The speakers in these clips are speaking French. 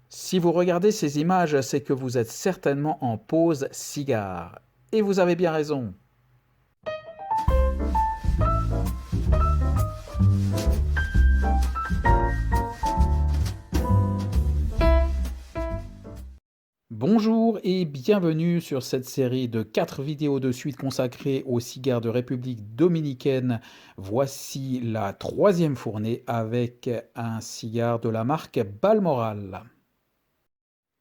Si vous regardez ces images, c'est que vous êtes certainement en pause cigare. Et vous avez bien raison. Bonjour et bienvenue sur cette série de 4 vidéos de suite consacrées aux cigares de République dominicaine. Voici la troisième fournée avec un cigare de la marque Balmoral.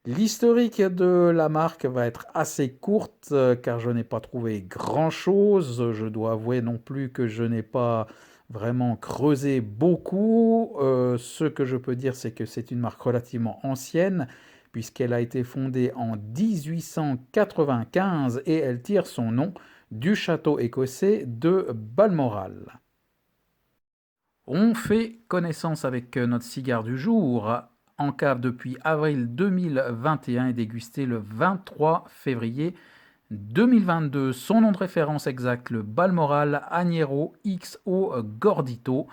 L'historique de la marque va être assez courte car je n'ai pas trouvé grand-chose. Je dois avouer non plus que je n'ai pas vraiment creusé beaucoup. Ce que je peux dire, c'est que c'est une marque relativement ancienne puisqu'elle a été fondée en 1895 et elle tire son nom du château écossais de Balmoral. On fait connaissance avec notre cigare du jour, en cave depuis avril 2021 et dégusté le 23 février 2022. Son nom de référence exact, le Balmoral Agnero XO Gordito,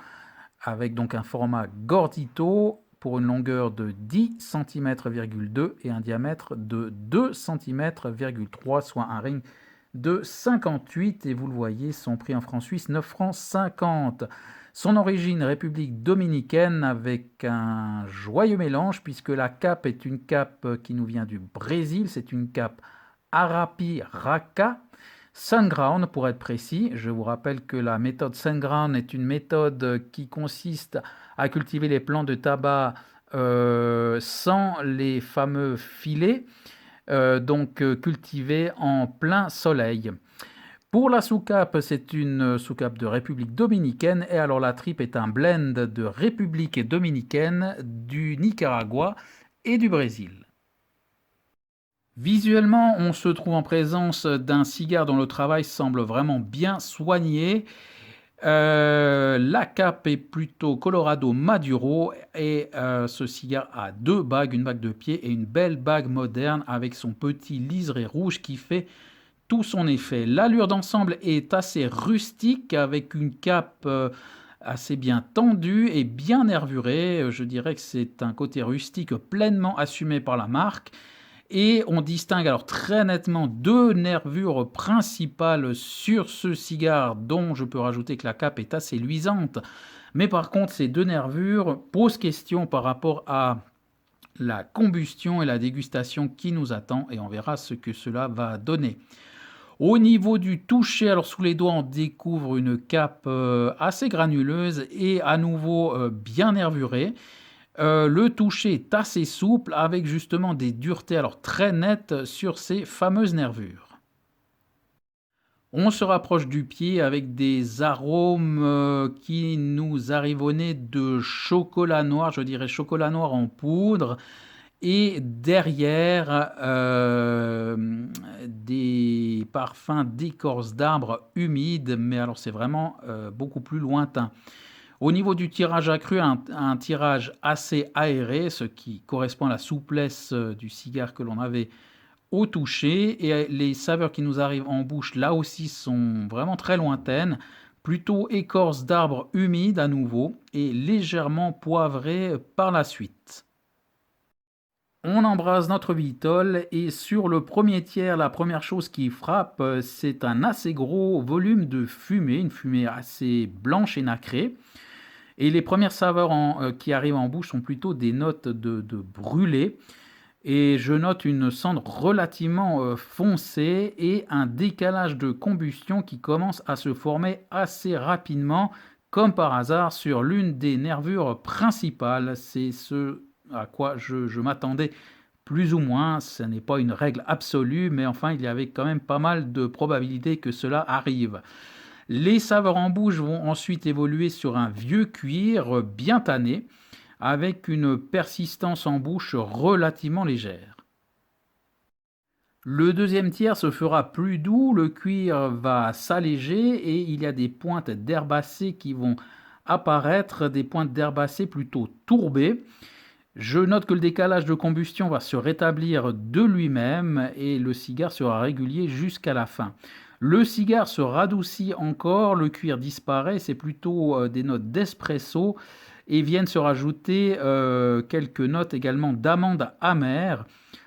avec donc un format Gordito pour une longueur de 10 cm,2 et un diamètre de 2 cm,3, soit un ring de 58. Et vous le voyez, son prix en francs suisses, 9 francs 50. Son origine, République dominicaine, avec un joyeux mélange, puisque la cape est une cape qui nous vient du Brésil. C'est une cape Arapiraca, Sunground pour être précis. Je vous rappelle que la méthode Sunground est une méthode qui consiste à cultiver les plants de tabac sans les fameux filets, cultivés en plein soleil. Pour la soucoupe, c'est une soucoupe de République dominicaine et alors la tripe est un blend de République dominicaine, du Nicaragua et du Brésil. Visuellement, on se trouve en présence d'un cigare dont le travail semble vraiment bien soigné. La cape est plutôt Colorado Maduro et ce cigare a deux bagues, une bague de pied et une belle bague moderne avec son petit liseré rouge qui fait tout son effet. L'allure d'ensemble est assez rustique avec une cape assez bien tendue et bien nervurée. Je dirais que c'est un côté rustique pleinement assumé par la marque. Et on distingue alors très nettement deux nervures principales sur ce cigare, dont je peux rajouter que la cape est assez luisante. Mais par contre, ces deux nervures posent question par rapport à la combustion et la dégustation qui nous attend, et on verra ce que cela va donner. Au niveau du toucher, alors sous les doigts, on découvre une cape assez granuleuse et à nouveau bien nervurée. Le toucher est assez souple avec justement des duretés alors très nettes sur ces fameuses nervures. On se rapproche du pied avec des arômes qui nous arrivent au nez de chocolat noir, je dirais chocolat noir en poudre, et derrière des parfums d'écorce d'arbres humides, mais alors c'est vraiment beaucoup plus lointain. Au niveau du tirage accru, un tirage assez aéré, ce qui correspond à la souplesse du cigare que l'on avait au toucher. Et les saveurs qui nous arrivent en bouche, là aussi, sont vraiment très lointaines. Plutôt écorce d'arbres humide à nouveau et légèrement poivré par la suite. On embrase notre vitol et sur le premier tiers, la première chose qui frappe, c'est un assez gros volume de fumée, une fumée assez blanche et nacrée. Et les premières saveurs qui arrivent en bouche sont plutôt des notes de brûlé. Et je note une cendre relativement foncée et un décalage de combustion qui commence à se former assez rapidement, comme par hasard, sur l'une des nervures principales. C'est ce à quoi je m'attendais plus ou moins. Ce n'est pas une règle absolue, mais enfin, il y avait quand même pas mal de probabilités que cela arrive. Les saveurs en bouche vont ensuite évoluer sur un vieux cuir bien tanné, avec une persistance en bouche relativement légère. Le deuxième tiers se fera plus doux, le cuir va s'alléger et il y a des pointes d'herbacées qui vont apparaître, des pointes d'herbacées plutôt tourbées. Je note que le décalage de combustion va se rétablir de lui-même et le cigare sera régulier jusqu'à la fin. Le cigare se radoucit encore, le cuir disparaît, c'est plutôt des notes d'espresso et viennent se rajouter quelques notes également d'amande amère.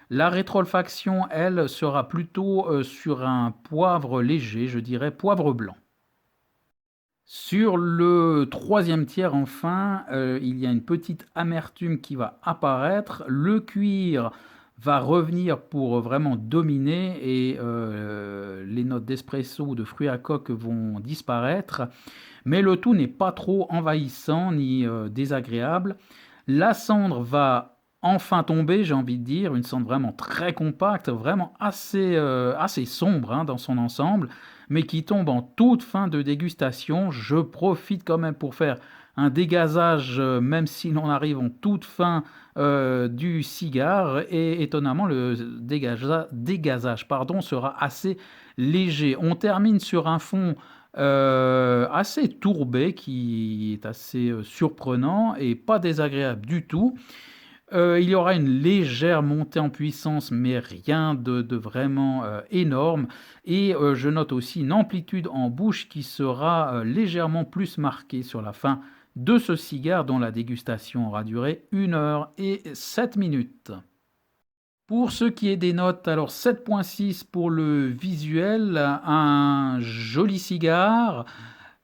La rétroolfaction, elle, sera plutôt sur un poivre léger, je dirais poivre blanc. Sur le troisième tiers, enfin, il y a une petite amertume qui va apparaître. Le cuir va revenir pour vraiment dominer et les notes d'espresso ou de fruits à coque vont disparaître. Mais le tout n'est pas trop envahissant ni désagréable. La cendre va enfin tomber, j'ai envie de dire, une cendre vraiment très compacte, vraiment assez sombre hein, dans son ensemble, mais qui tombe en toute fin de dégustation. Je profite quand même pour faire un dégazage, même si l'on arrive en toute fin du cigare, et étonnamment le dégazage sera assez léger. On termine sur un fond assez tourbé, qui est assez surprenant et pas désagréable du tout. Il y aura une légère montée en puissance, mais rien de vraiment énorme. Et je note aussi une amplitude en bouche qui sera légèrement plus marquée sur la fin de ce cigare, dont la dégustation aura duré 1 h et 7 minutes. Pour ce qui est des notes, alors 7,6 pour le visuel, un joli cigare.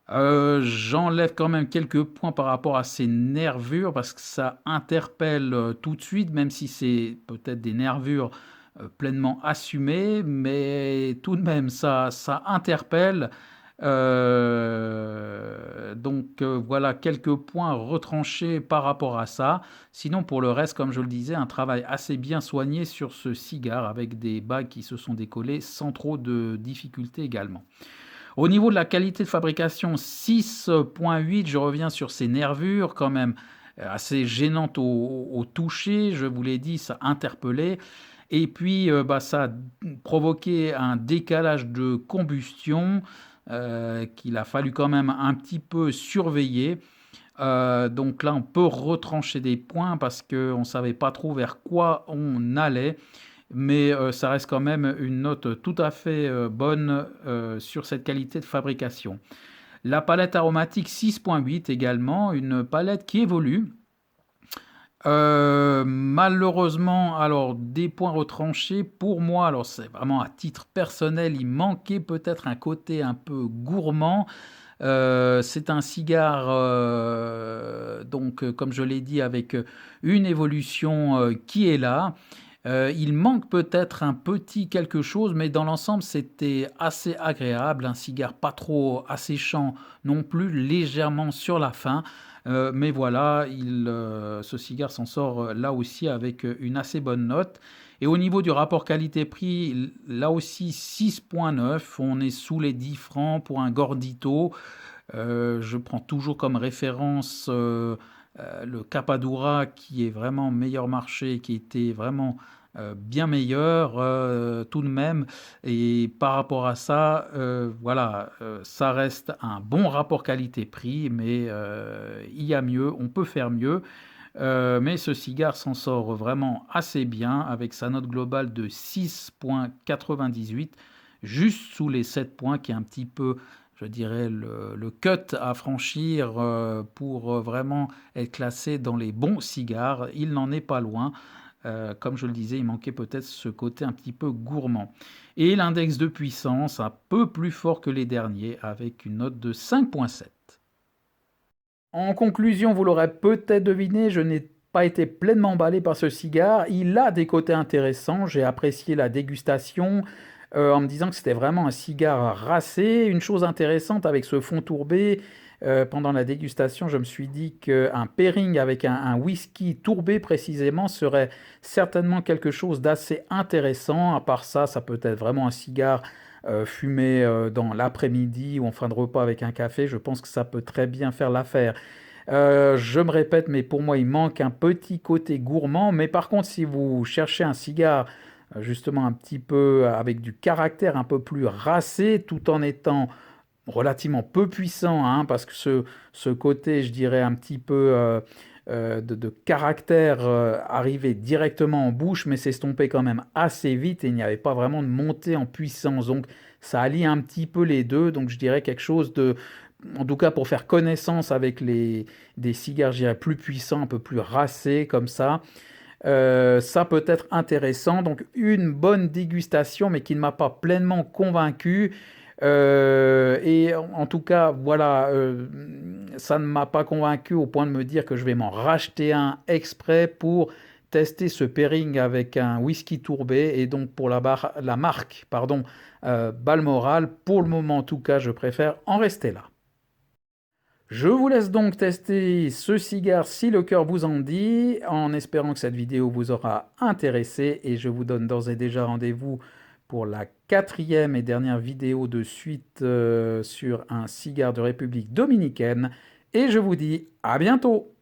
J'enlève quand même quelques points par rapport à ses nervures parce que ça interpelle tout de suite, même si c'est peut-être des nervures pleinement assumées, mais tout de même ça interpelle. Voilà quelques points retranchés par rapport à ça. Sinon, pour le reste, comme je le disais, un travail assez bien soigné sur ce cigare avec des bagues qui se sont décollées sans trop de difficultés également. Au niveau de la qualité de fabrication, 6,8, je reviens sur ces nervures quand même assez gênantes au toucher, je vous l'ai dit, ça interpellait. Et puis, ça a provoqué un décalage de combustion qu'il a fallu quand même un petit peu surveiller. Donc là, on peut retrancher des points parce qu'on ne savait pas trop vers quoi on allait. Mais ça reste quand même une note tout à fait bonne sur cette qualité de fabrication. La palette aromatique 6,8 également, une palette qui évolue. Malheureusement, alors des points retranchés pour moi, alors c'est vraiment à titre personnel, il manquait peut-être un côté un peu gourmand. C'est un cigare, donc comme je l'ai dit, avec une évolution qui est là. Il manque peut-être un petit quelque chose, mais dans l'ensemble, c'était assez agréable. Un cigare pas trop asséchant non plus, légèrement sur la fin. Mais voilà, ce cigare s'en sort là aussi avec une assez bonne note. Et au niveau du rapport qualité-prix, là aussi 6,9. On est sous les 10 francs pour un Gordito. Je prends toujours comme référence le Capadura qui est vraiment meilleur marché, qui était vraiment bien meilleur tout de même. Et par rapport à ça, voilà, ça reste un bon rapport qualité-prix, mais il y a mieux, on peut faire mieux. Mais ce cigare s'en sort vraiment assez bien avec sa note globale de 6,98, juste sous les 7 points, qui est un petit peu, je dirais, le cut à franchir pour vraiment être classé dans les bons cigares. Il n'en est pas loin. Comme je le disais, il manquait peut-être ce côté un petit peu gourmand. Et l'index de puissance, un peu plus fort que les derniers, avec une note de 5,7. En conclusion, vous l'aurez peut-être deviné, je n'ai pas été pleinement emballé par ce cigare. Il a des côtés intéressants. J'ai apprécié la dégustation en me disant que c'était vraiment un cigare racé. Une chose intéressante avec ce fond tourbé, pendant la dégustation, je me suis dit qu'un pairing avec un whisky tourbé précisément serait certainement quelque chose d'assez intéressant. À part ça, ça peut être vraiment un cigare fumé dans l'après-midi ou en fin de repas avec un café. Je pense que ça peut très bien faire l'affaire. Je me répète, mais pour moi, il manque un petit côté gourmand. Mais par contre, si vous cherchez un cigare, justement un petit peu avec du caractère un peu plus racé, tout en étant relativement peu puissant, hein, parce que ce côté, je dirais, un petit peu de caractère arrivait directement en bouche, mais s'estompait quand même assez vite et il n'y avait pas vraiment de montée en puissance. Donc, ça allie un petit peu les deux. Donc, je dirais quelque chose de en tout cas pour faire connaissance avec des cigares, je dirais, plus puissants, un peu plus racés comme ça peut être intéressant. Donc une bonne dégustation, mais qui ne m'a pas pleinement convaincu. Et en tout cas, voilà, ça ne m'a pas convaincu au point de me dire que je vais m'en racheter un exprès pour tester ce pairing avec un whisky tourbé. Et donc pour la marque, pardon, Balmoral, pour le moment en tout cas, je préfère en rester là. Je vous laisse donc tester ce cigare si le cœur vous en dit, en espérant que cette vidéo vous aura intéressé et je vous donne d'ores et déjà rendez-vous pour la quatrième et dernière vidéo de suite sur un cigare de République dominicaine et je vous dis à bientôt.